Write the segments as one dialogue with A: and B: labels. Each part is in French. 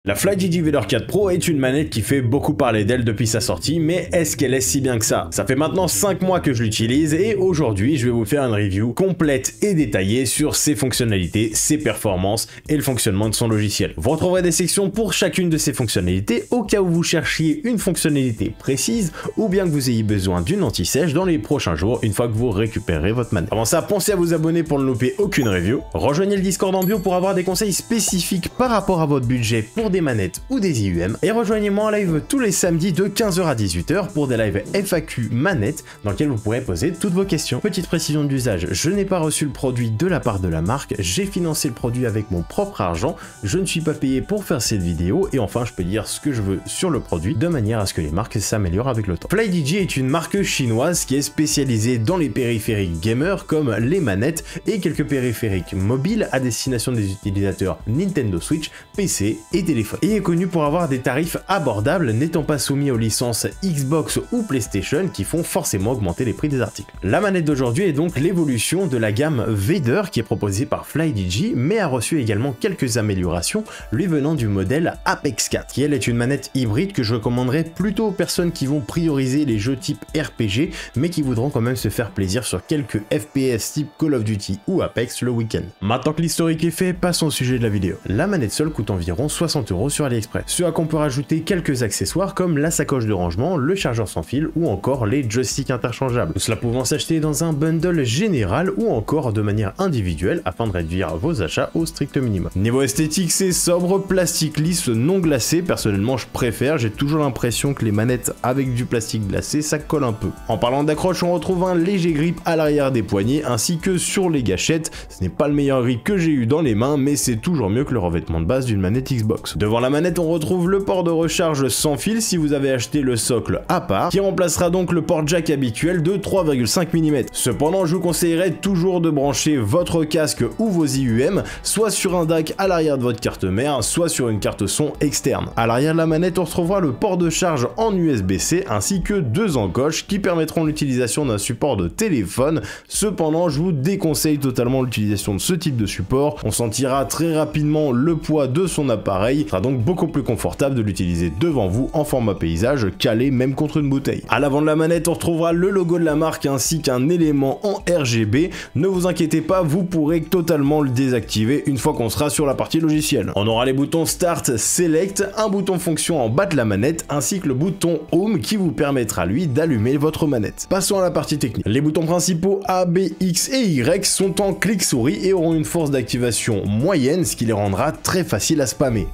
A: La FlyDigi Vader 4 Pro est une manette qui fait beaucoup parler d'elle depuis sa sortie, mais est-ce qu'elle est si bien que ça? Ça fait maintenant 5 mois que je l'utilise et aujourd'hui je vais vous faire une review complète et détaillée sur ses fonctionnalités, ses performances et le fonctionnement de son logiciel. Vous retrouverez des sections pour chacune de ces fonctionnalités au cas où vous cherchiez une fonctionnalité précise ou bien que vous ayez besoin d'une anti-sèche dans les prochains jours une fois que vous récupérez votre manette. Avant ça, pensez à vous abonner pour ne louper aucune review, rejoignez le Discord en bio pour avoir des conseils spécifiques par rapport à votre budget pour des manettes ou des IUM, et rejoignez-moi en live tous les samedis de 15h à 18h pour des lives FAQ manettes dans lesquels vous pourrez poser toutes vos questions. Petite précision d'usage, je n'ai pas reçu le produit de la part de la marque, j'ai financé le produit avec mon propre argent, je ne suis pas payé pour faire cette vidéo, et enfin je peux dire ce que je veux sur le produit de manière à ce que les marques s'améliorent avec le temps. FlyDigi est une marque chinoise qui est spécialisée dans les périphériques gamers comme les manettes et quelques périphériques mobiles à destination des utilisateurs Nintendo Switch, PC et téléphone. Et est connu pour avoir des tarifs abordables n'étant pas soumis aux licences Xbox ou PlayStation qui font forcément augmenter les prix des articles. La manette d'aujourd'hui est donc l'évolution de la gamme Vader qui est proposée par FlyDigi mais a reçu également quelques améliorations lui venant du modèle Apex 4 qui elle est une manette hybride que je recommanderais plutôt aux personnes qui vont prioriser les jeux type RPG mais qui voudront quand même se faire plaisir sur quelques FPS type Call of Duty ou Apex le week-end. Maintenant que l'historique est fait, passons au sujet de la vidéo. La manette seule coûte environ 60 € sur AliExpress. Ce à quoi on peut rajouter quelques accessoires comme la sacoche de rangement, le chargeur sans fil ou encore les joysticks interchangeables. Cela pouvant s'acheter dans un bundle général ou encore de manière individuelle afin de réduire vos achats au strict minimum. Niveau esthétique, c'est sobre, plastique lisse, non glacé. Personnellement, je préfère, j'ai toujours l'impression que les manettes avec du plastique glacé, ça colle un peu. En parlant d'accroche, on retrouve un léger grip à l'arrière des poignets ainsi que sur les gâchettes. Ce n'est pas le meilleur grip que j'ai eu dans les mains, mais c'est toujours mieux que le revêtement de base d'une manette Xbox. Devant la manette, on retrouve le port de recharge sans fil si vous avez acheté le socle à part, qui remplacera donc le port jack habituel de 3,5 mm. Cependant, je vous conseillerais toujours de brancher votre casque ou vos IUM, soit sur un DAC à l'arrière de votre carte mère, soit sur une carte son externe. À l'arrière de la manette, on retrouvera le port de charge en USB-C ainsi que deux encoches qui permettront l'utilisation d'un support de téléphone. Cependant, je vous déconseille totalement l'utilisation de ce type de support. On sentira très rapidement le poids de son appareil, sera donc beaucoup plus confortable de l'utiliser devant vous en format paysage, calé même contre une bouteille. À l'avant de la manette, on retrouvera le logo de la marque ainsi qu'un élément en RGB. Ne vous inquiétez pas, vous pourrez totalement le désactiver une fois qu'on sera sur la partie logicielle. On aura les boutons Start, Select, un bouton fonction en bas de la manette ainsi que le bouton Home qui vous permettra lui d'allumer votre manette. Passons à la partie technique. Les boutons principaux A, B, X et Y sont en clic souris et auront une force d'activation moyenne, ce qui les rendra très faciles à spammer.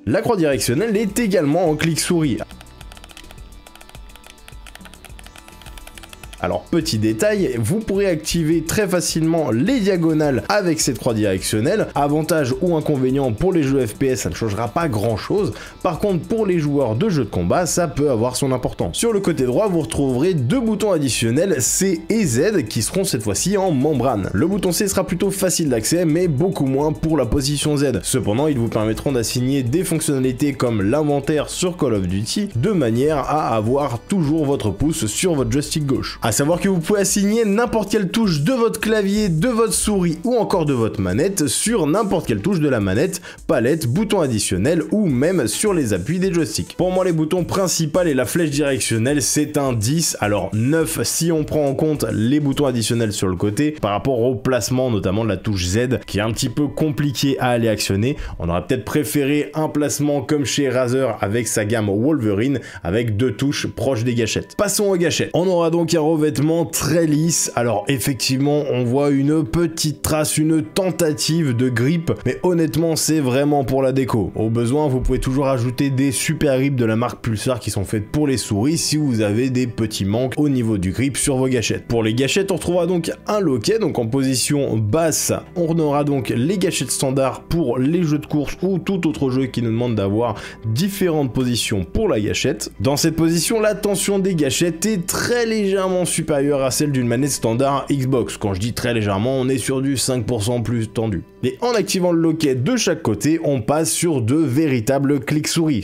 A: La croix directionnelle est également en clic souris. Alors petit détail, vous pourrez activer très facilement les diagonales avec cette croix directionnelle. Avantage ou inconvénient pour les jeux FPS, ça ne changera pas grand chose. Par contre pour les joueurs de jeux de combat, ça peut avoir son importance. Sur le côté droit, vous retrouverez deux boutons additionnels C et Z qui seront cette fois-ci en membrane. Le bouton C sera plutôt facile d'accès mais beaucoup moins pour la position Z. Cependant, ils vous permettront d'assigner des fonctionnalités comme l'inventaire sur Call of Duty de manière à avoir toujours votre pouce sur votre joystick gauche. A savoir que vous pouvez assigner n'importe quelle touche de votre clavier, de votre souris ou encore de votre manette sur n'importe quelle touche de la manette, palette, bouton additionnel ou même sur les appuis des joysticks. Pour moi, les boutons principaux et la flèche directionnelle, c'est un 10, alors 9 si on prend en compte les boutons additionnels sur le côté par rapport au placement notamment de la touche Z qui est un petit peu compliqué à aller actionner. On aurait peut-être préféré un placement comme chez Razer avec sa gamme Wolverine avec deux touches proches des gâchettes. Passons aux gâchettes. On aura donc un revêtement très lisse. Alors effectivement, on voit une petite trace, une tentative de grip, mais honnêtement, c'est vraiment pour la déco. Au besoin, vous pouvez toujours ajouter des super grips de la marque Pulsar qui sont faites pour les souris si vous avez des petits manques au niveau du grip sur vos gâchettes. Pour les gâchettes, on retrouvera donc un loquet, donc en position basse. On aura donc les gâchettes standards pour les jeux de course ou tout autre jeu qui nous demande d'avoir différentes positions pour la gâchette. Dans cette position, la tension des gâchettes est très légèrement supérieure à celle d'une manette standard Xbox. Quand je dis très légèrement, on est sur du 5% plus tendu. Et en activant le loquet de chaque côté, on passe sur de véritables clics souris.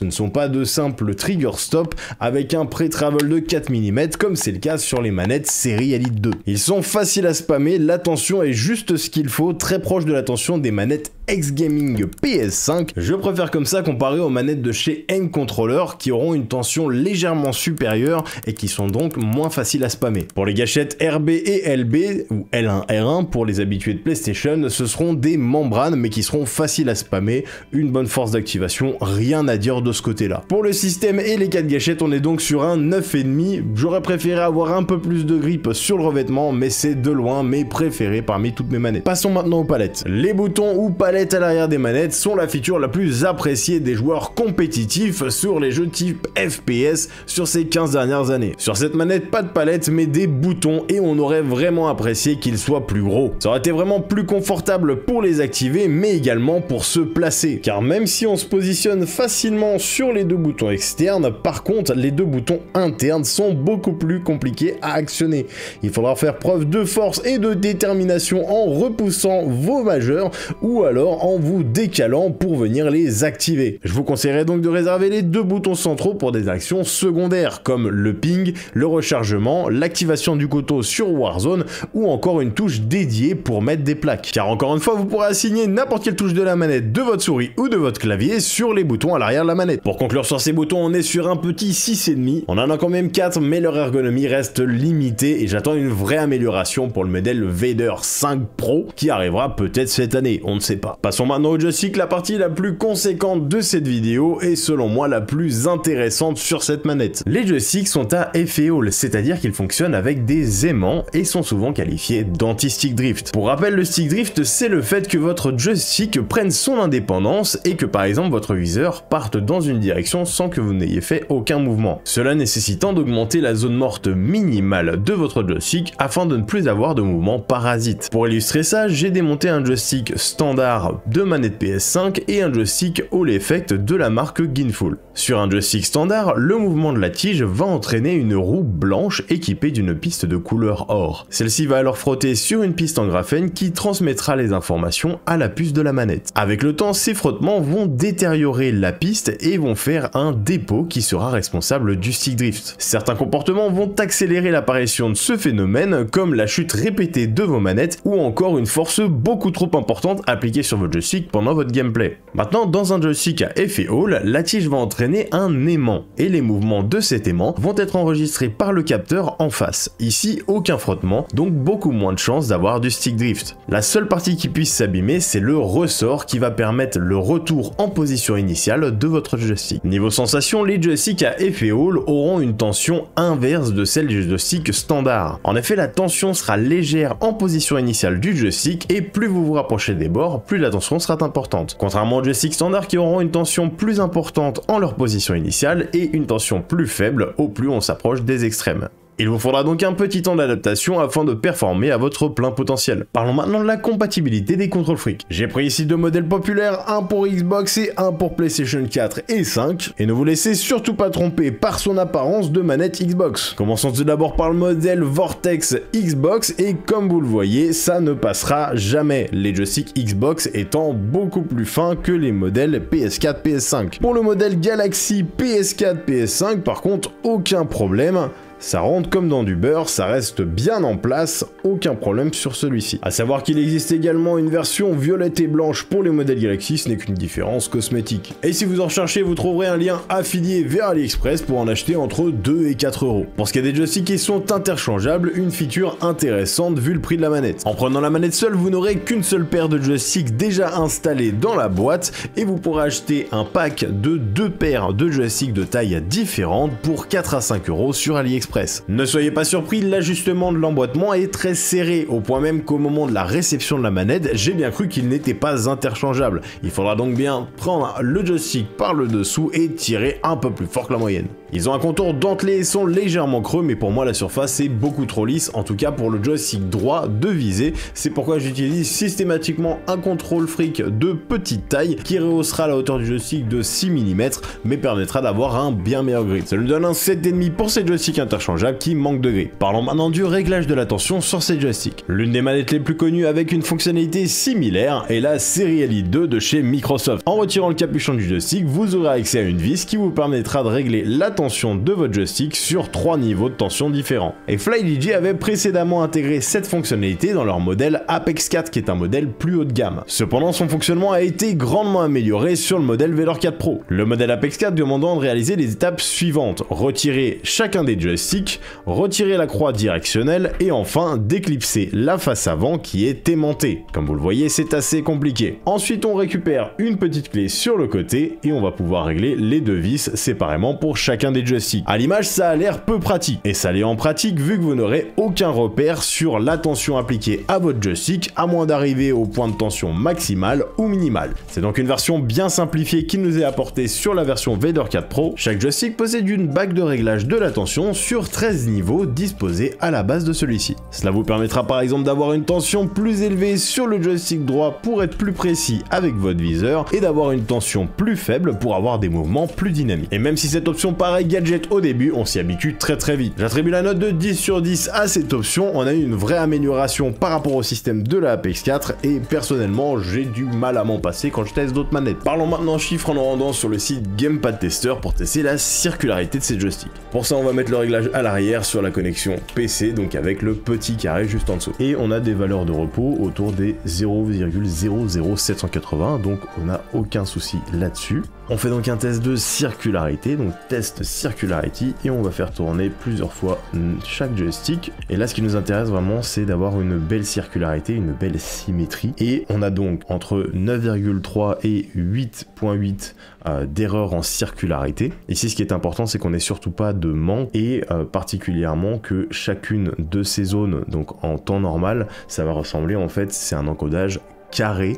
A: Ce ne sont pas de simples trigger stop avec un pré-travel de 4 mm comme c'est le cas sur les manettes série Elite 2. Ils sont faciles à spammer, la tension est juste ce qu'il faut, très proche de la tension des manettes X-Gaming PS5. Je préfère comme ça comparé aux manettes de chez N-Controller qui auront une tension légèrement supérieure et qui sont donc moins faciles à spammer. Pour les gâchettes RB et LB, ou L1 R1 pour les habitués de PlayStation, ce seront des membranes mais qui seront faciles à spammer, une bonne force d'activation, rien à dire de ce côté-là. Pour le système et les 4 gâchettes, on est donc sur un 9,5. J'aurais préféré avoir un peu plus de grip sur le revêtement, mais c'est de loin mes préférés parmi toutes mes manettes. Passons maintenant aux palettes. Les boutons ou palettes à l'arrière des manettes sont la feature la plus appréciée des joueurs compétitifs sur les jeux type FPS sur ces 15 dernières années. Sur cette manette, pas de palette mais des boutons et on aurait vraiment apprécié qu'ils soient plus gros. Ça aurait été vraiment plus confortable pour les activer mais également pour se placer. Car même si on se positionne facilement sur les deux boutons externes, par contre les deux boutons internes sont beaucoup plus compliqués à actionner. Il faudra faire preuve de force et de détermination en repoussant vos majeurs ou alors en vous décalant pour venir les activer. Je vous conseillerais donc de réserver les deux boutons centraux pour des actions secondaires comme le ping, le rechargement, l'activation du couteau sur Warzone ou encore une touche dédiée pour mettre des plaques. Car encore une fois, vous pourrez assigner n'importe quelle touche de la manette, de votre souris ou de votre clavier sur les boutons à l'arrière de la manette. Pour conclure sur ces boutons, on est sur un petit 6,5. On en a quand même 4 mais leur ergonomie reste limitée et j'attends une vraie amélioration pour le modèle Vader 5 Pro qui arrivera peut-être cette année, on ne sait pas. Passons maintenant au joystick, la partie la plus conséquente de cette vidéo et selon moi la plus intéressante sur cette manette. Les joysticks sont à effet Hall, c'est-à-dire qu'ils fonctionnent avec des aimants et sont souvent qualifiés d'anti-stick drift. Pour rappel, le stick drift, c'est le fait que votre joystick prenne son indépendance et que par exemple votre viseur parte dans une direction sans que vous n'ayez fait aucun mouvement. Cela nécessitant d'augmenter la zone morte minimale de votre joystick afin de ne plus avoir de mouvement parasite. Pour illustrer ça, j'ai démonté un joystick standard de manette PS5 et un joystick Hall Effect de la marque Ginful. Sur un joystick standard, le mouvement de la tige va entraîner une roue blanche équipée d'une piste de couleur or. Celle-ci va alors frotter sur une piste en graphène qui transmettra les informations à la puce de la manette. Avec le temps, ces frottements vont détériorer la piste et vont faire un dépôt qui sera responsable du stick drift. Certains comportements vont accélérer l'apparition de ce phénomène comme la chute répétée de vos manettes ou encore une force beaucoup trop importante appliquée sur votre joystick pendant votre gameplay. Maintenant, dans un joystick à effet Hall, la tige va entraîner un aimant et les mouvements de cet aimant vont être enregistrés par le capteur en face. Ici, aucun frottement, donc beaucoup moins de chances d'avoir du stick drift. La seule partie qui puisse s'abîmer, c'est le ressort qui va permettre le retour en position initiale de votre joystick. Niveau sensation, les joysticks à effet Hall auront une tension inverse de celle du joystick standard. En effet, la tension sera légère en position initiale du joystick et plus vous vous rapprochez des bords, plus la tension sera importante. Contrairement aux joysticks standards qui auront une tension plus importante en leur position initiale et une tension plus faible au plus on s'approche des extrêmes. Il vous faudra donc un petit temps d'adaptation afin de performer à votre plein potentiel. Parlons maintenant de la compatibilité des contrôles fric. J'ai pris ici deux modèles populaires, un pour Xbox et un pour PlayStation 4 et 5, et ne vous laissez surtout pas tromper par son apparence de manette Xbox. Commençons tout d'abord par le modèle Vortex Xbox, et comme vous le voyez, ça ne passera jamais, les joysticks Xbox étant beaucoup plus fins que les modèles PS4, PS5. Pour le modèle Galaxy PS4, PS5, par contre, aucun problème. Ça rentre comme dans du beurre, ça reste bien en place, aucun problème sur celui-ci. A savoir qu'il existe également une version violette et blanche pour les modèles Galaxy, ce n'est qu'une différence cosmétique. Et si vous en recherchez, vous trouverez un lien affilié vers AliExpress pour en acheter entre 2 et 4 euros. Pour ce qui est des joysticks qui sont interchangeables, une feature intéressante vu le prix de la manette. En prenant la manette seule, vous n'aurez qu'une seule paire de joysticks déjà installés dans la boîte et vous pourrez acheter un pack de 2 paires de joysticks de taille différente pour 4 à 5 euros sur AliExpress. Ne soyez pas surpris, l'ajustement de l'emboîtement est très serré, au point même qu'au moment de la réception de la manette, j'ai bien cru qu'il n'était pas interchangeable. Il faudra donc bien prendre le joystick par le dessous et tirer un peu plus fort que la moyenne. Ils ont un contour dentelé et sont légèrement creux, mais pour moi la surface est beaucoup trop lisse, en tout cas pour le joystick droit de visée. C'est pourquoi j'utilise systématiquement un contrôle fric de petite taille qui rehaussera la hauteur du joystick de 6 mm, mais permettra d'avoir un bien meilleur grip. Ça nous donne un 7,5 pour ces joysticks interchangeables qui manquent de grip. Parlons maintenant du réglage de la tension sur ces joysticks. L'une des manettes les plus connues avec une fonctionnalité similaire est la série Elite 2 de chez Microsoft. En retirant le capuchon du joystick, vous aurez accès à une vis qui vous permettra de régler la tension de votre joystick sur 3 niveaux de tension différents. Et FlyDigi avait précédemment intégré cette fonctionnalité dans leur modèle Apex 4 qui est un modèle plus haut de gamme. Cependant, son fonctionnement a été grandement amélioré sur le modèle Velour 4 Pro. Le modèle Apex 4 demandant de réaliser les étapes suivantes: retirer chacun des joysticks, retirer la croix directionnelle et enfin d'éclipser la face avant qui est aimantée. Comme vous le voyez, c'est assez compliqué. Ensuite, on récupère une petite clé sur le côté et on va pouvoir régler les deux vis séparément pour chacun des joysticks. À l'image, ça a l'air peu pratique. Et ça l'est en pratique vu que vous n'aurez aucun repère sur la tension appliquée à votre joystick à moins d'arriver au point de tension maximal ou minimal. C'est donc une version bien simplifiée qui nous est apportée sur la version Vader 4 Pro. Chaque joystick possède une bague de réglage de la tension sur 13 niveaux disposés à la base de celui-ci. Cela vous permettra par exemple d'avoir une tension plus élevée sur le joystick droit pour être plus précis avec votre viseur et d'avoir une tension plus faible pour avoir des mouvements plus dynamiques. Et même si cette option paraît gadget au début, on s'y habitue très vite. J'attribue la note de 10 sur 10 à cette option. On a eu une vraie amélioration par rapport au système de la Apex 4 et personnellement j'ai du mal à m'en passer quand je teste d'autres manettes. Parlons maintenant chiffres en nous rendant sur le site Gamepad Tester pour tester la circularité de ces joysticks. Pour ça on va mettre le réglage à l'arrière sur la connexion PC, donc avec le petit carré juste en dessous. Et on a des valeurs de repos autour des 0,00780, donc on n'a aucun souci là-dessus. On fait donc un test de circularité, donc test circularity, et on va faire tourner plusieurs fois chaque joystick. Et là, ce qui nous intéresse vraiment, c'est d'avoir une belle circularité, une belle symétrie. Et on a donc entre 9,3 et 8,8 d'erreurs en circularité. Ici, ce qui est important, c'est qu'on n'ait surtout pas de manque et particulièrement que chacune de ces zones, donc en temps normal, ça va ressembler en fait, c'est un encodage carré,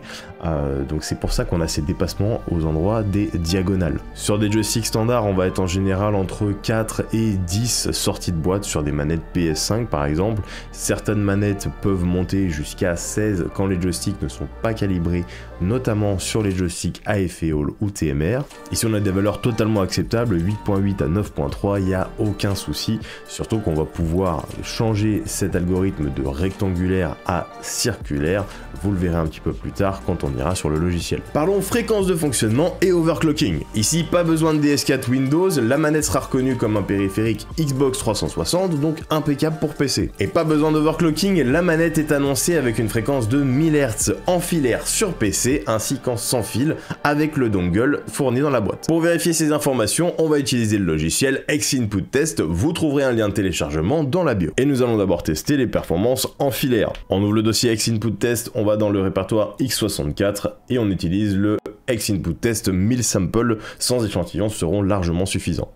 A: donc c'est pour ça qu'on a ces dépassements aux endroits des diagonales. Sur des joysticks standards, on va être en général entre 4 et 10 sorties de boîte sur des manettes PS5 par exemple. Certaines manettes peuvent monter jusqu'à 16 quand les joysticks ne sont pas calibrés, notamment sur les joysticks AFE-All ou TMR. Ici on a des valeurs totalement acceptables, 8.8 à 9.3, il n'y a aucun souci, surtout qu'on va pouvoir changer cet algorithme de rectangulaire à circulaire, vous le verrez un petit peu plus tard quand on ira sur le logiciel. Parlons fréquence de fonctionnement et overclocking. Ici, pas besoin de DS4 Windows, la manette sera reconnue comme un périphérique Xbox 360, donc impeccable pour PC. Et pas besoin d'overclocking, la manette est annoncée avec une fréquence de 1000 Hz en filaire sur PC, ainsi qu'en sans fil, avec le dongle fourni dans la boîte. Pour vérifier ces informations, on va utiliser le logiciel Xinput Test, vous trouverez un lien de téléchargement dans la bio. Et nous allons d'abord tester les performances en filaire. On ouvre le dossier Xinput Test, on va dans le répertoire X64 et on utilise le Xinput Test 1000 samples, sans échantillons seront largement suffisants.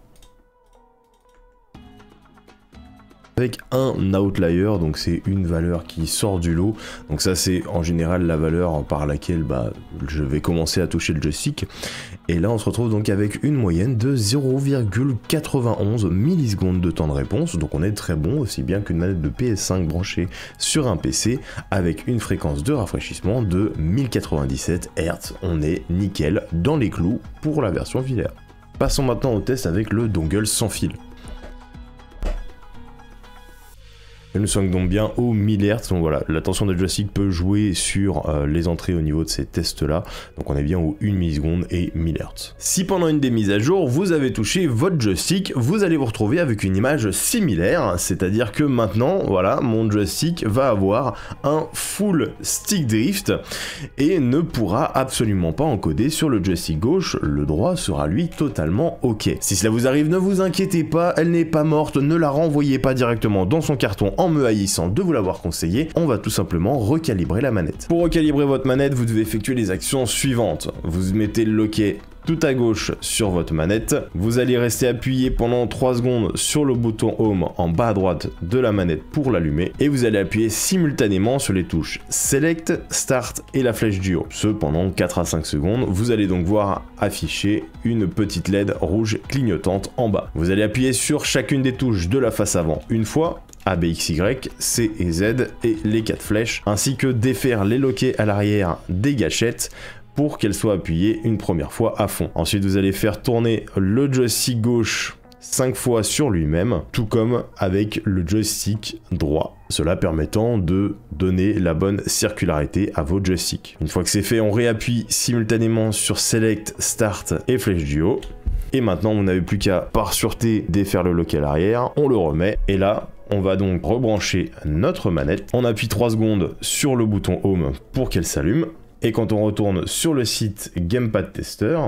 A: Avec un outlier, donc c'est une valeur qui sort du lot, donc ça c'est en général la valeur par laquelle je vais commencer à toucher le joystick, et là on se retrouve donc avec une moyenne de 0,91 millisecondes de temps de réponse, donc on est très bon, aussi bien qu'une manette de PS5 branchée sur un PC, avec une fréquence de rafraîchissement de 1097 Hz, on est nickel dans les clous pour la version filaire. Passons maintenant au test avec le dongle sans fil. Et nous sommes donc bien au 1000 Hz, donc voilà, la tension de joystick peut jouer sur les entrées au niveau de ces tests là, donc on est bien au 1 milliseconde et 1000 Hz. Si pendant une des mises à jour, vous avez touché votre joystick, vous allez vous retrouver avec une image similaire, c'est-à-dire que maintenant, voilà, mon joystick va avoir un full stick drift et ne pourra absolument pas encoder sur le joystick gauche, le droit sera lui totalement ok. Si cela vous arrive, ne vous inquiétez pas, elle n'est pas morte, ne la renvoyez pas directement dans son carton en me haïssant de vous l'avoir conseillé, on va tout simplement recalibrer la manette. Pour recalibrer votre manette, vous devez effectuer les actions suivantes. Vous mettez le loquet tout à gauche sur votre manette. Vous allez rester appuyé pendant 3 secondes sur le bouton Home en bas à droite de la manette pour l'allumer et vous allez appuyer simultanément sur les touches Select, Start et la flèche du haut. Ce pendant 4 à 5 secondes. Vous allez donc voir afficher une petite LED rouge clignotante en bas. Vous allez appuyer sur chacune des touches de la face avant une fois, A, B, X, Y, C et Z et les 4 flèches, ainsi que défaire les loquets à l'arrière des gâchettes pour qu'elles soient appuyées une première fois à fond. Ensuite, vous allez faire tourner le joystick gauche 5 fois sur lui-même, tout comme avec le joystick droit, cela permettant de donner la bonne circularité à vos joysticks. Une fois que c'est fait, on réappuie simultanément sur Select, Start et flèche du haut. Et maintenant, vous n'avez plus qu'à, par sûreté, défaire le loquet à l'arrière, on le remet, et là, on va donc rebrancher notre manette. On appuie 3 secondes sur le bouton Home pour qu'elle s'allume. Et quand on retourne sur le site Gamepad Tester,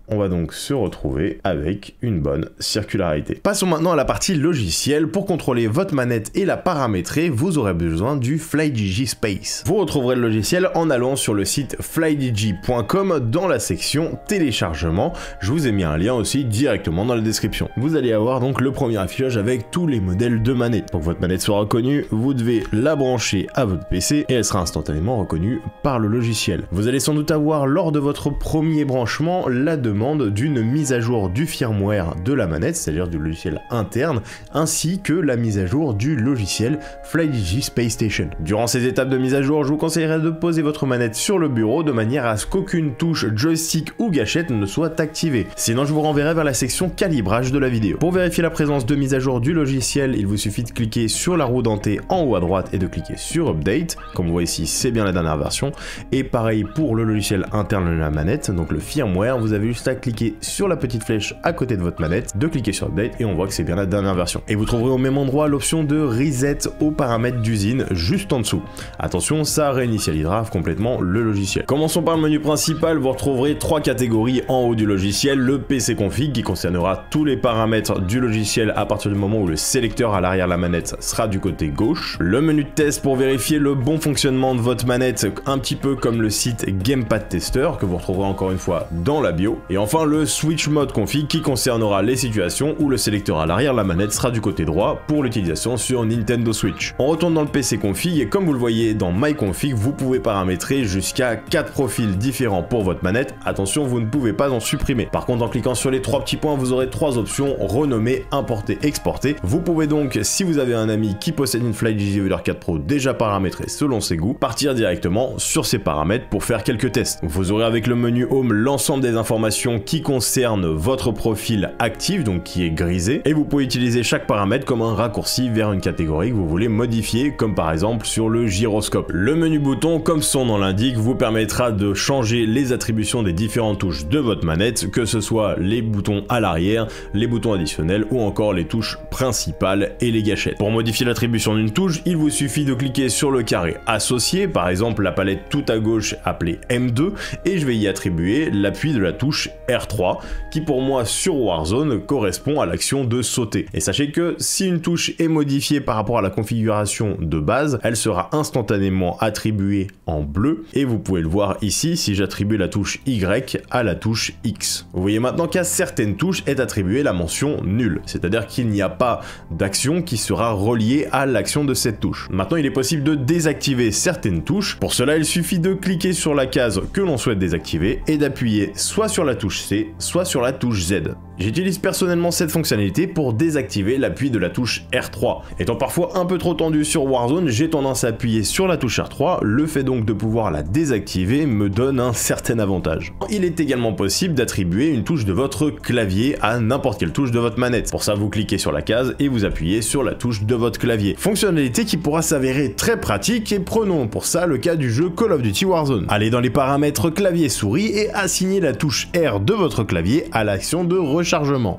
A: on va donc se retrouver avec une bonne circularité. Passons maintenant à la partie logicielle. Pour contrôler votre manette et la paramétrer, vous aurez besoin du FlyDigi Space. Vous retrouverez le logiciel en allant sur le site flydigi.com dans la section téléchargement. Je vous ai mis un lien aussi directement dans la description. Vous allez avoir donc le premier affichage avec tous les modèles de manette. Pour que votre manette soit reconnue, vous devez la brancher à votre PC et elle sera instantanément reconnue par le logiciel. Vous allez sans doute avoir lors de votre premier branchement la demande d'une mise à jour du firmware de la manette, c'est-à-dire du logiciel interne, ainsi que la mise à jour du logiciel FlyDigi Space Station. Durant ces étapes de mise à jour, je vous conseillerais de poser votre manette sur le bureau de manière à ce qu'aucune touche, joystick ou gâchette ne soit activée. Sinon, je vous renverrai vers la section calibrage de la vidéo. Pour vérifier la présence de mise à jour du logiciel, il vous suffit de cliquer sur la roue dentée en haut à droite et de cliquer sur Update. Comme vous voyez ici, c'est bien la dernière version. Et pareil pour le logiciel interne de la manette, donc le firmware, vous avez juste à cliquer sur la petite flèche à côté de votre manette, de cliquer sur Update et on voit que c'est bien la dernière version. Et vous trouverez au même endroit l'option de Reset aux paramètres d'usine juste en dessous. Attention, ça réinitialisera complètement le logiciel. Commençons par le menu principal, vous retrouverez 3 catégories en haut du logiciel. Le PC config qui concernera tous les paramètres du logiciel à partir du moment où le sélecteur à l'arrière de la manette sera du côté gauche. Le menu de test pour vérifier le bon fonctionnement de votre manette, un petit peu comme le site Gamepad Tester que vous retrouverez encore une fois dans la bio. Et enfin le switch mode config qui concernera les situations où le sélecteur à l'arrière de la manette sera du côté droit pour l'utilisation sur Nintendo Switch. On retourne dans le PC config et comme vous le voyez dans My Config, vous pouvez paramétrer jusqu'à 4 profils différents pour votre manette. Attention, vous ne pouvez pas en supprimer. Par contre, en cliquant sur les 3 petits points, vous aurez 3 options: renommer, importer, exporter. Vous pouvez donc, si vous avez un ami qui possède une FlyDigi Vader 4 Pro déjà paramétrée selon ses goûts, partir directement sur ces paramètres pour faire quelques tests. Vous aurez avec le menu Home l'ensemble des informations qui concerne votre profil actif, donc qui est grisé, et vous pouvez utiliser chaque paramètre comme un raccourci vers une catégorie que vous voulez modifier, comme par exemple sur le gyroscope. Le menu bouton, comme son nom l'indique, vous permettra de changer les attributions des différentes touches de votre manette, que ce soit les boutons à l'arrière, les boutons additionnels ou encore les touches principales et les gâchettes. Pour modifier l'attribution d'une touche, il vous suffit de cliquer sur le carré associé, par exemple la palette tout à gauche appelée M2, et je vais y attribuer l'appui de la touche R3 qui pour moi sur Warzone correspond à l'action de sauter. Et sachez que si une touche est modifiée par rapport à la configuration de base, elle sera instantanément attribuée en bleu et vous pouvez le voir ici si j'attribue la touche Y à la touche X. Vous voyez maintenant qu'à certaines touches est attribuée la mention nulle, c'est-à-dire qu'il n'y a pas d'action qui sera reliée à l'action de cette touche. Maintenant, il est possible de désactiver certaines touches. Pour cela, il suffit de cliquer sur la case que l'on souhaite désactiver et d'appuyer soit sur la touche C, soit sur la touche Z. J'utilise personnellement cette fonctionnalité pour désactiver l'appui de la touche R3. Étant parfois un peu trop tendu sur Warzone, j'ai tendance à appuyer sur la touche R3, le fait donc de pouvoir la désactiver me donne un certain avantage. Il est également possible d'attribuer une touche de votre clavier à n'importe quelle touche de votre manette. Pour ça, vous cliquez sur la case et vous appuyez sur la touche de votre clavier. Fonctionnalité qui pourra s'avérer très pratique et prenons pour ça le cas du jeu Call of Duty Warzone. Allez dans les paramètres clavier-souris et assignez la touche R de votre clavier à l'action de rechargement.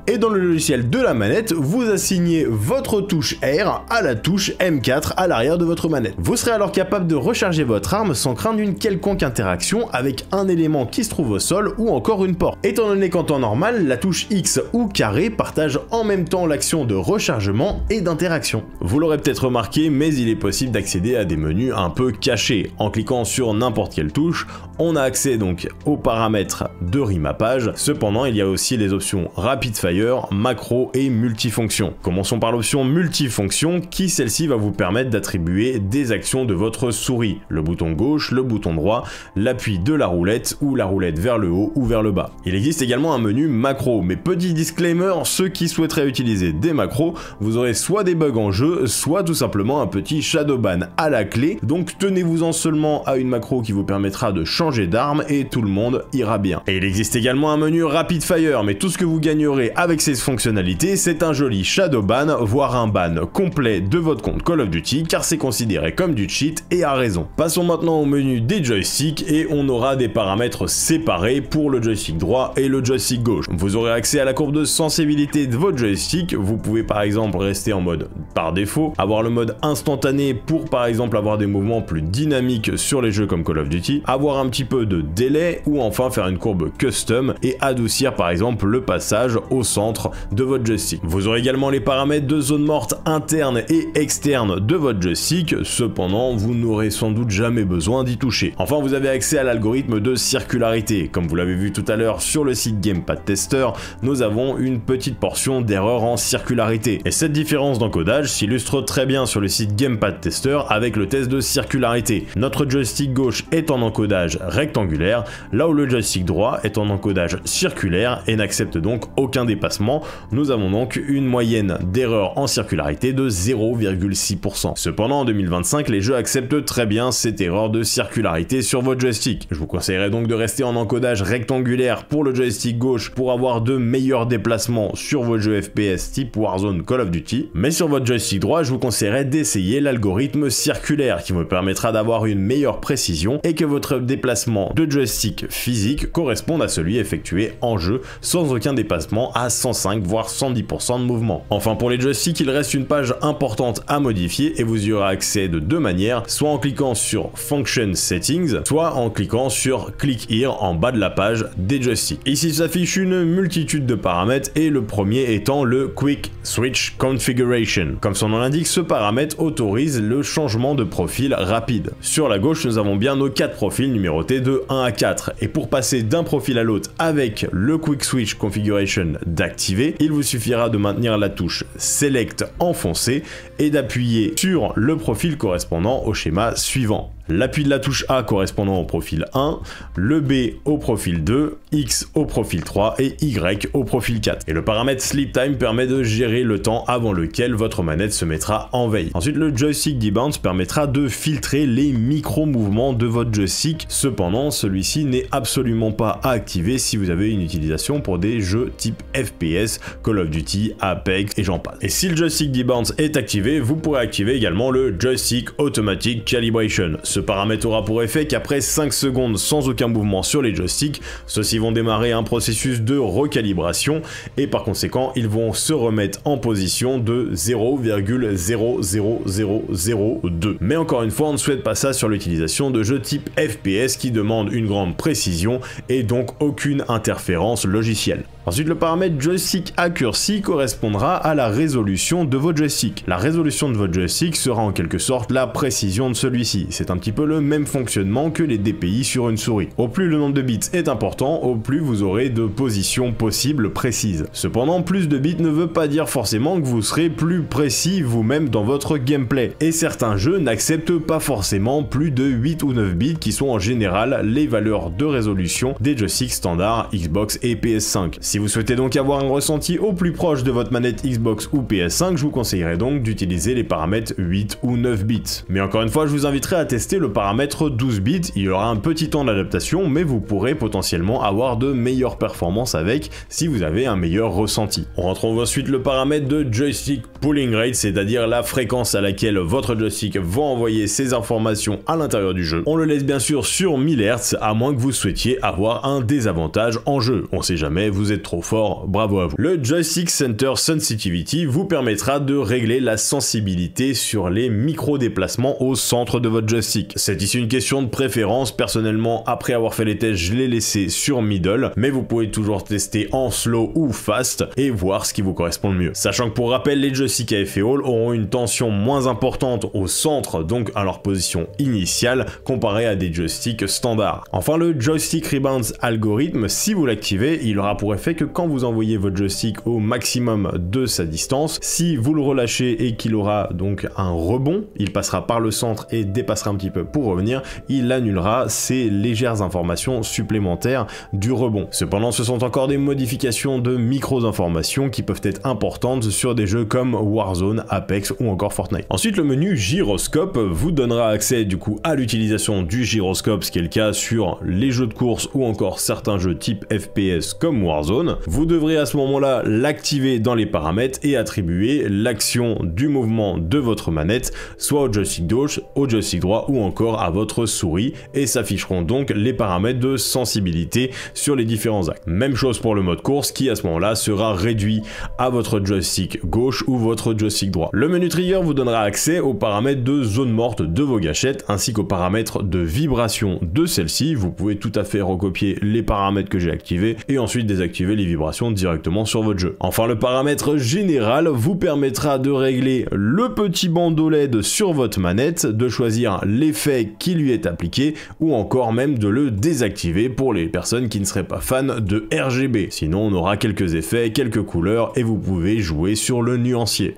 A: Et dans le logiciel de la manette, vous assignez votre touche R à la touche M4 à l'arrière de votre manette. Vous serez alors capable de recharger votre arme sans craindre une quelconque interaction avec un élément qui se trouve au sol ou encore une porte. Étant donné qu'en temps normal, la touche X ou carré partage en même temps l'action de rechargement et d'interaction. Vous l'aurez peut-être remarqué, mais il est possible d'accéder à des menus un peu cachés en cliquant sur n'importe quelle touche On a accès donc aux paramètres de remappage, cependant il y a aussi les options Rapid Fire, macro et multifonction. Commençons par l'option multifonction qui celle-ci va vous permettre d'attribuer des actions de votre souris, le bouton gauche, le bouton droit, l'appui de la roulette ou la roulette vers le haut ou vers le bas. Il existe également un menu macro, mais petit disclaimer, ceux qui souhaiteraient utiliser des macros, vous aurez soit des bugs en jeu, soit tout simplement un petit shadow ban à la clé, donc tenez-vous-en seulement à une macro qui vous permettra de changer d'arme et tout le monde ira bien. Et il existe également un menu Rapid Fire, mais tout ce que vous gagnerez avec ces fonctionnalités, c'est un joli shadow ban, voire un ban complet de votre compte Call of Duty, car c'est considéré comme du cheat et à raison. Passons maintenant au menu des joysticks et on aura des paramètres séparés pour le joystick droit et le joystick gauche. Vous aurez accès à la courbe de sensibilité de votre joystick, vous pouvez par exemple rester en mode par défaut, avoir le mode instantané pour par exemple avoir des mouvements plus dynamiques sur les jeux comme Call of Duty, avoir un petit peu de délai ou enfin faire une courbe custom et adoucir par exemple le passage au centre de votre joystick. Vous aurez également les paramètres de zone morte interne et externe de votre joystick, cependant vous n'aurez sans doute jamais besoin d'y toucher. Enfin vous avez accès à l'algorithme de circularité. Comme vous l'avez vu tout à l'heure sur le site Gamepad Tester, nous avons une petite portion d'erreur en circularité. Et cette différence d'encodage s'illustre très bien sur le site Gamepad Tester avec le test de circularité. Notre joystick gauche est en encodage rectangulaire, là où le joystick droit est en encodage circulaire et n'accepte donc aucun dépassement. Nous avons donc une moyenne d'erreur en circularité de 0,6%. Cependant en 2025, les jeux acceptent très bien cette erreur de circularité sur votre joystick. Je vous conseillerais donc de rester en encodage rectangulaire pour le joystick gauche pour avoir de meilleurs déplacements sur vos jeux FPS type Warzone Call of Duty, mais sur votre joystick droit, je vous conseillerais d'essayer l'algorithme circulaire qui vous permettra d'avoir une meilleure précision et que votre déplacement de joystick physique corresponde à celui effectué en jeu sans aucun dépassement à 105 voire 110% de mouvement. Enfin pour les joysticks, il reste une page importante à modifier et vous y aurez accès de deux manières, soit en cliquant sur Function Settings, soit en cliquant sur Click Here en bas de la page des joysticks. Ici s'affiche une multitude de paramètres et le premier étant le Quick Switch Configuration. Comme son nom l'indique, ce paramètre autorise le changement de profil rapide. Sur la gauche, nous avons bien nos 4 profils numérotés de 1 à 4 et pour passer d'un profil à l'autre avec le Quick Switch Configuration d'activer, il vous suffira de maintenir la touche Select enfoncée et d'appuyer sur le profil correspondant au schéma suivant. L'appui de la touche A correspondant au profil 1, le B au profil 2, X au profil 3 et Y au profil 4. Et le paramètre Sleep Time permet de gérer le temps avant lequel votre manette se mettra en veille. Ensuite, le joystick debounce permettra de filtrer les micro-mouvements de votre joystick. Cependant, celui-ci n'est absolument pas à activer si vous avez une utilisation pour des jeux type FPS, Call of Duty, Apex et j'en passe. Et si le joystick debounce est activé, vous pourrez activer également le joystick Automatic Calibration. Ce paramètre aura pour effet qu'après 5 secondes sans aucun mouvement sur les joysticks, ceux-ci vont démarrer un processus de recalibration et par conséquent ils vont se remettre en position de 0,00002. Mais encore une fois, on ne souhaite pas ça sur l'utilisation de jeux type FPS qui demandent une grande précision et donc aucune interférence logicielle. Ensuite, le paramètre Joystick Accuracy correspondra à la résolution de votre joystick. La résolution de votre joystick sera en quelque sorte la précision de celui-ci. C'est un petit peu le même fonctionnement que les DPI sur une souris. Au plus le nombre de bits est important, au plus vous aurez de positions possibles précises. Cependant, plus de bits ne veut pas dire forcément que vous serez plus précis vous-même dans votre gameplay. Et certains jeux n'acceptent pas forcément plus de 8 ou 9 bits qui sont en général les valeurs de résolution des joysticks standards Xbox et PS5. Si vous souhaitez donc avoir un ressenti au plus proche de votre manette Xbox ou PS5, je vous conseillerais donc d'utiliser les paramètres 8 ou 9 bits. Mais encore une fois, je vous inviterai à tester le paramètre 12 bits, il y aura un petit temps d'adaptation, mais vous pourrez potentiellement avoir de meilleures performances avec si vous avez un meilleur ressenti. On retrouve ensuite le paramètre de Joystick Pulling Rate, c'est-à-dire la fréquence à laquelle votre joystick va envoyer ses informations à l'intérieur du jeu. On le laisse bien sûr sur 1000 Hz, à moins que vous souhaitiez avoir un désavantage en jeu. On sait jamais, vous êtes êtes trop fort, bravo à vous. Le Joystick Center Sensitivity vous permettra de régler la sensibilité sur les micro-déplacements au centre de votre joystick. C'est ici une question de préférence. Personnellement, après avoir fait les tests, je l'ai laissé sur middle, mais vous pouvez toujours tester en slow ou fast et voir ce qui vous correspond le mieux. Sachant que pour rappel, les joysticks à effet Hall auront une tension moins importante au centre, donc à leur position initiale, comparé à des joysticks standards. Enfin, le Joystick Rebounds Algorithm, si vous l'activez, il aura pour effet que quand vous envoyez votre joystick au maximum de sa distance, si vous le relâchez et qu'il aura donc un rebond, il passera par le centre et dépassera un petit peu pour revenir, il annulera ces légères informations supplémentaires du rebond. Cependant, ce sont encore des modifications de micro-informations qui peuvent être importantes sur des jeux comme Warzone, Apex ou encore Fortnite. Ensuite, le menu gyroscope vous donnera accès du coup à l'utilisation du gyroscope, ce qui est le cas sur les jeux de course ou encore certains jeux type FPS comme Warzone. Vous devrez à ce moment-là l'activer dans les paramètres et attribuer l'action du mouvement de votre manette soit au joystick gauche, au joystick droit ou encore à votre souris, et s'afficheront donc les paramètres de sensibilité sur les différents actes. Même chose pour le mode course qui à ce moment-là sera réduit à votre joystick gauche ou votre joystick droit. Le menu trigger vous donnera accès aux paramètres de zone morte de vos gâchettes ainsi qu'aux paramètres de vibration de celle-ci. Vous pouvez tout à fait recopier les paramètres que j'ai activés et ensuite désactiver les vibrations directement sur votre jeu. Enfin, le paramètre général vous permettra de régler le petit bandeau LED sur votre manette, de choisir l'effet qui lui est appliqué ou encore même de le désactiver pour les personnes qui ne seraient pas fans de RGB. Sinon, on aura quelques effets, quelques couleurs et vous pouvez jouer sur le nuancier.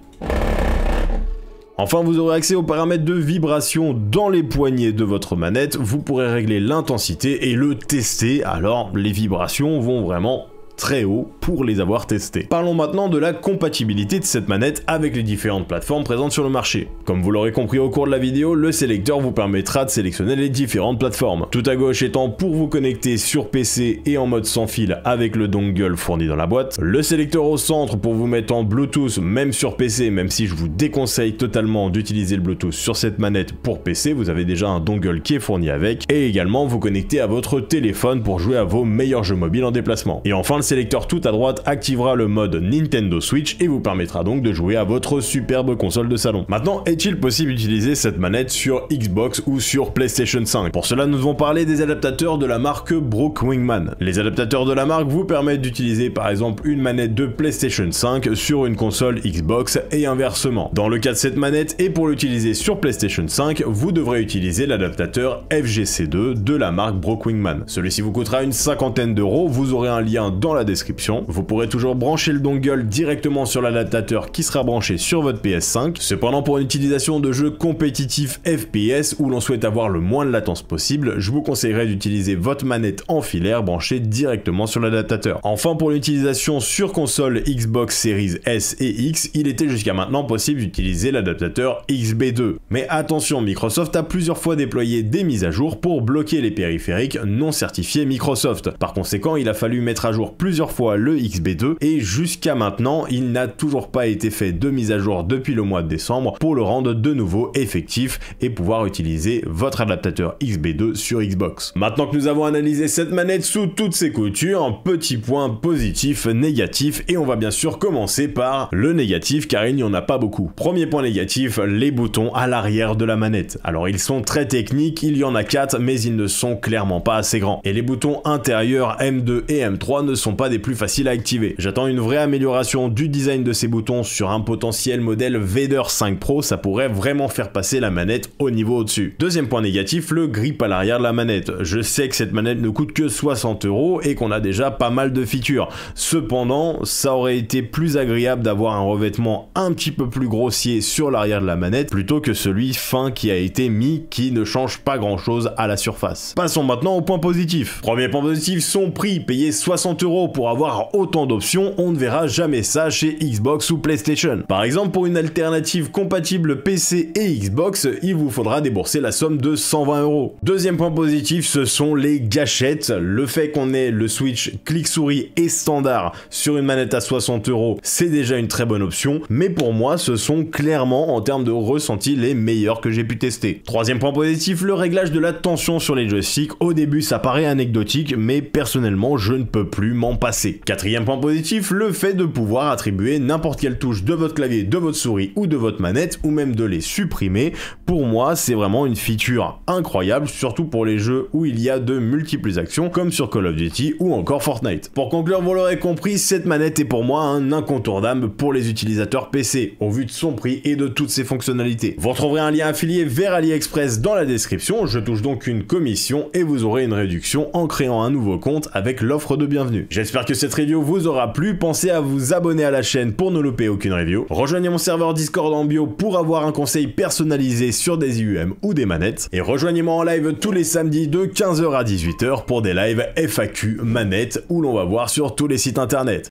A: Enfin, vous aurez accès aux paramètres de vibration dans les poignées de votre manette. Vous pourrez régler l'intensité et le tester. Alors, les vibrations vont vraiment très haut pour les avoir testés. Parlons maintenant de la compatibilité de cette manette avec les différentes plateformes présentes sur le marché. Comme vous l'aurez compris au cours de la vidéo, le sélecteur vous permettra de sélectionner les différentes plateformes. Tout à gauche étant pour vous connecter sur PC et en mode sans fil avec le dongle fourni dans la boîte. Le sélecteur au centre pour vous mettre en Bluetooth même sur PC, même si je vous déconseille totalement d'utiliser le Bluetooth sur cette manette pour PC, vous avez déjà un dongle qui est fourni avec. Et également vous connecter à votre téléphone pour jouer à vos meilleurs jeux mobiles en déplacement. Et enfin, le sélecteur tout à droite activera le mode Nintendo Switch et vous permettra donc de jouer à votre superbe console de salon. Maintenant, est-il possible d'utiliser cette manette sur Xbox ou sur PlayStation 5? Pour cela, nous devons parler des adaptateurs de la marque Brookwingman. Les adaptateurs de la marque vous permettent d'utiliser par exemple une manette de PlayStation 5 sur une console Xbox et inversement. Dans le cas de cette manette et pour l'utiliser sur PlayStation 5, vous devrez utiliser l'adaptateur FGC2 de la marque Brookwingman. Celui-ci vous coûtera une cinquantaine d'euros, vous aurez un lien dans la description. Vous pourrez toujours brancher le dongle directement sur l'adaptateur qui sera branché sur votre PS5. Cependant, pour une utilisation de jeux compétitifs FPS où l'on souhaite avoir le moins de latence possible, je vous conseillerais d'utiliser votre manette en filaire branchée directement sur l'adaptateur. Enfin, pour l'utilisation sur console Xbox Series S et X, il était jusqu'à maintenant possible d'utiliser l'adaptateur XB2. Mais attention, Microsoft a plusieurs fois déployé des mises à jour pour bloquer les périphériques non certifiés Microsoft. Par conséquent, il a fallu mettre à jour plusieurs fois le XB2 et jusqu'à maintenant il n'a toujours pas été fait de mise à jour depuis le mois de décembre pour le rendre de nouveau effectif et pouvoir utiliser votre adaptateur XB2 sur Xbox. Maintenant que nous avons analysé cette manette sous toutes ses coutures, un petit point positif, négatif, et on va bien sûr commencer par le négatif car il n'y en a pas beaucoup. Premier point négatif, les boutons à l'arrière de la manette. Alors ils sont très techniques, il y en a 4 mais ils ne sont clairement pas assez grands. Et les boutons intérieurs M2 et M3 ne sont pas des plus faciles à activer. J'attends une vraie amélioration du design de ces boutons sur un potentiel modèle Vader 5 Pro, ça pourrait vraiment faire passer la manette au niveau au-dessus. Deuxième point négatif, le grip à l'arrière de la manette. Je sais que cette manette ne coûte que 60 € et qu'on a déjà pas mal de features. Cependant, ça aurait été plus agréable d'avoir un revêtement un petit peu plus grossier sur l'arrière de la manette plutôt que celui fin qui a été mis qui ne change pas grand chose à la surface. Passons maintenant au point positif. Premier point positif, son prix, payer 60 € pour avoir autant d'options, on ne verra jamais ça chez Xbox ou PlayStation. Par exemple, pour une alternative compatible PC et Xbox, il vous faudra débourser la somme de 120 €. Deuxième point positif, ce sont les gâchettes. Le fait qu'on ait le Switch clic-souris et standard sur une manette à 60 €, c'est déjà une très bonne option, mais pour moi, ce sont clairement, en termes de ressenti, les meilleurs que j'ai pu tester. Troisième point positif, le réglage de la tension sur les joysticks. Au début, ça paraît anecdotique, mais personnellement, je ne peux plus m'en m'en passer. Quatrième point positif, le fait de pouvoir attribuer n'importe quelle touche de votre clavier, de votre souris ou de votre manette, ou même de les supprimer. Pour moi, c'est vraiment une feature incroyable, surtout pour les jeux où il y a de multiples actions, comme sur Call of Duty ou encore Fortnite. Pour conclure, vous l'aurez compris, cette manette est pour moi un incontournable pour les utilisateurs PC, au vu de son prix et de toutes ses fonctionnalités. Vous retrouverez un lien affilié vers AliExpress dans la description, je touche donc une commission et vous aurez une réduction en créant un nouveau compte avec l'offre de bienvenue. J'espère que cette review vous aura plu, pensez à vous abonner à la chaîne pour ne louper aucune review, rejoignez mon serveur Discord en bio pour avoir un conseil personnalisé sur des IUM ou des manettes, et rejoignez-moi en live tous les samedis de 15h à 18h pour des lives FAQ manettes où l'on va voir sur tous les sites internet.